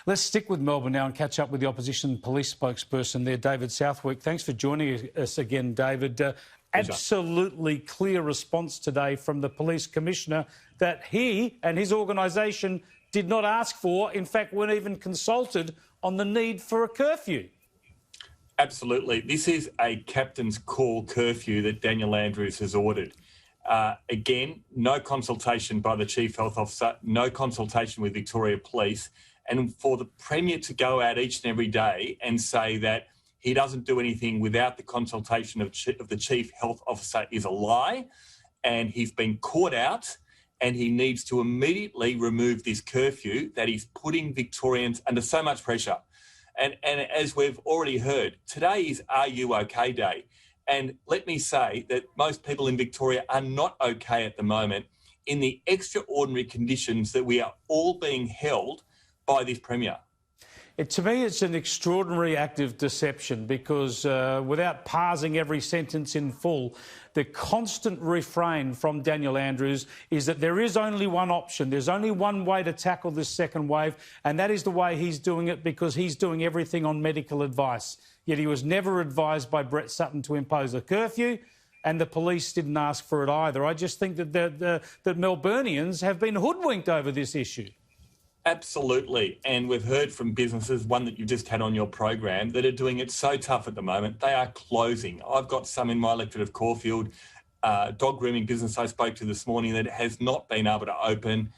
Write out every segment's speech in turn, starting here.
Let's stick with Melbourne now and catch up with the opposition police spokesperson there, David Southwick. Thanks for joining us again, David. Absolutely clear response today from the police commissioner that he and his organisation did not ask for, in fact, weren't even consulted on the need for a curfew. Absolutely. This is a captain's call curfew that Daniel Andrews has ordered. Again, no consultation by the Chief Health Officer, no consultation with Victoria Police, and for the Premier to go out each and every day and say that he doesn't do anything without the consultation of the Chief Health Officer is a lie, and he's been caught out, and he needs to immediately remove this curfew that is putting Victorians under so much pressure. And as we've already heard, today is Are You OK Day. And let me say that most people in Victoria are not okay at the moment in the extraordinary conditions that we are all being held by this Premier. To me, it's an extraordinary act of deception because without parsing every sentence in full, the constant refrain from Daniel Andrews is that there is only one option. There's only one way to tackle this second wave, and that is the way he's doing it because he's doing everything on medical advice. Yet he was never advised by Brett Sutton to impose a curfew, and the police didn't ask for it either. I just think that that Melburnians have been hoodwinked over this issue. Absolutely. And we've heard from businesses, one that you just had on your program, that are doing it so tough at the moment. They are closing. I've got some in my electorate of Caulfield, dog grooming business I spoke to this morning that has not been able to open.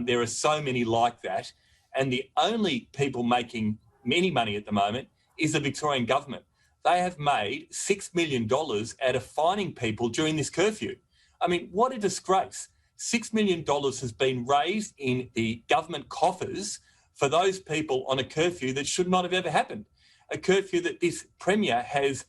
There are so many like that. And the only people making any money at the moment is the Victorian government. They have made $6 million out of fining people during this curfew. I mean, what a disgrace. $6 million has been raised in the government coffers for those people on a curfew that should not have ever happened. A curfew that this Premier has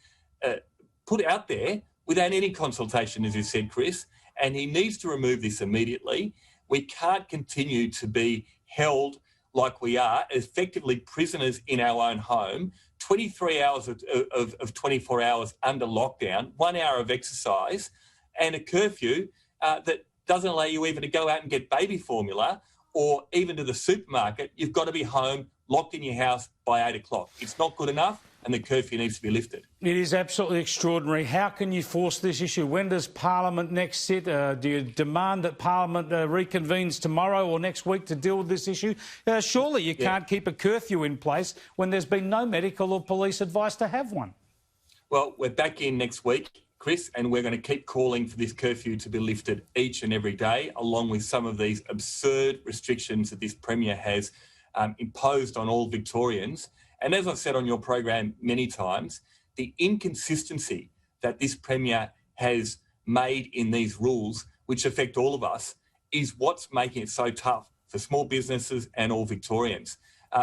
put out there without any consultation, as you said, Chris, and he needs to remove this immediately. We can't continue to be held like we are, effectively prisoners in our own home, 23 hours of 24 hours under lockdown, 1 hour of exercise, and a curfew that doesn't allow you even to go out and get baby formula or even to the supermarket. You've got to be home, locked in your house by 8 o'clock. It's not good enough, and the curfew needs to be lifted. It is absolutely extraordinary. How can you force this issue? When does Parliament next sit? Do you demand that Parliament reconvenes tomorrow or next week to deal with this issue? Surely you can't keep a curfew in place when there's been no medical or police advice to have one. Well, we're back in next week, Chris, and we're going to keep calling for this curfew to be lifted each and every day, along with some of these absurd restrictions that this Premier has imposed on all Victorians. And as I've said on your program many times, the inconsistency that this Premier has made in these rules, which affect all of us, is what's making it so tough for small businesses and all Victorians.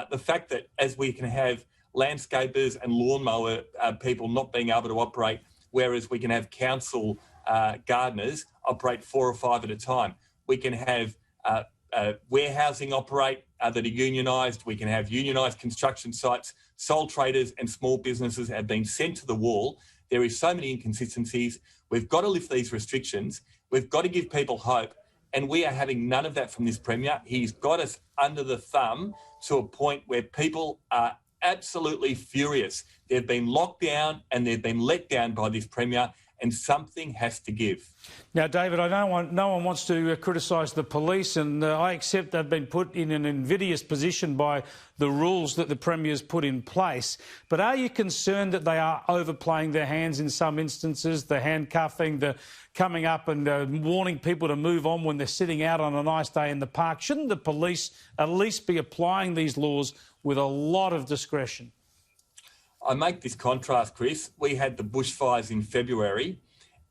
The fact that as we can have landscapers and lawnmower people not being able to operate, whereas we can have council gardeners operate 4 or 5 at a time. We can have warehousing operate that are unionised. We can have unionised construction sites. Sole traders and small businesses have been sent to the wall. There is so many inconsistencies. We've got to lift these restrictions. We've got to give people hope. And we are having none of that from this Premier. He's got us under the thumb to a point where people are absolutely furious. They've been locked down and they've been let down by this Premier, and something has to give. Now, David, I don't want, no one wants to criticise the police, and I accept they've been put in an invidious position by the rules that the Premier's put in place. But are you concerned that they are overplaying their hands in some instances, the handcuffing, the coming up and warning people to move on when they're sitting out on a nice day in the park? Shouldn't the police at least be applying these laws with a lot of discretion? I make this contrast, Chris. We had the bushfires in February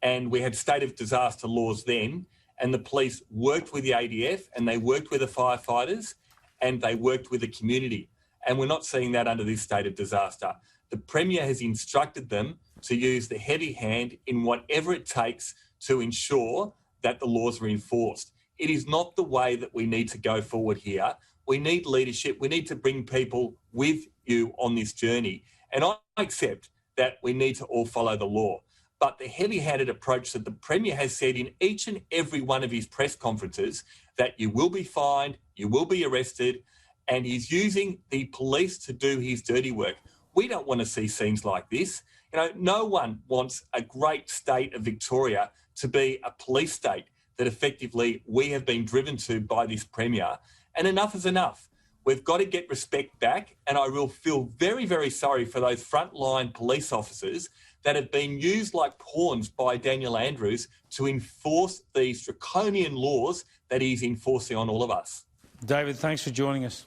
and we had state of disaster laws then, and the police worked with the ADF and they worked with the firefighters and they worked with the community. And we're not seeing that under this state of disaster. The Premier has instructed them to use the heavy hand in whatever it takes to ensure that the laws are enforced. It is not the way that we need to go forward here. We need leadership. We need to bring people with you on this journey. And I accept that we need to all follow the law. But the heavy-handed approach that the Premier has said in each and every one of his press conferences, that you will be fined, you will be arrested, and he's using the police to do his dirty work. We don't want to see scenes like this. You know, no one wants a great state of Victoria to be a police state that effectively we have been driven to by this Premier. And enough is enough. We've got to get respect back, and I will feel very, very sorry for those frontline police officers that have been used like pawns by Daniel Andrews to enforce these draconian laws that he's enforcing on all of us. David, thanks for joining us.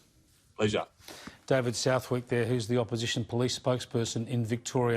Pleasure. David Southwick there, who's the opposition police spokesperson in Victoria.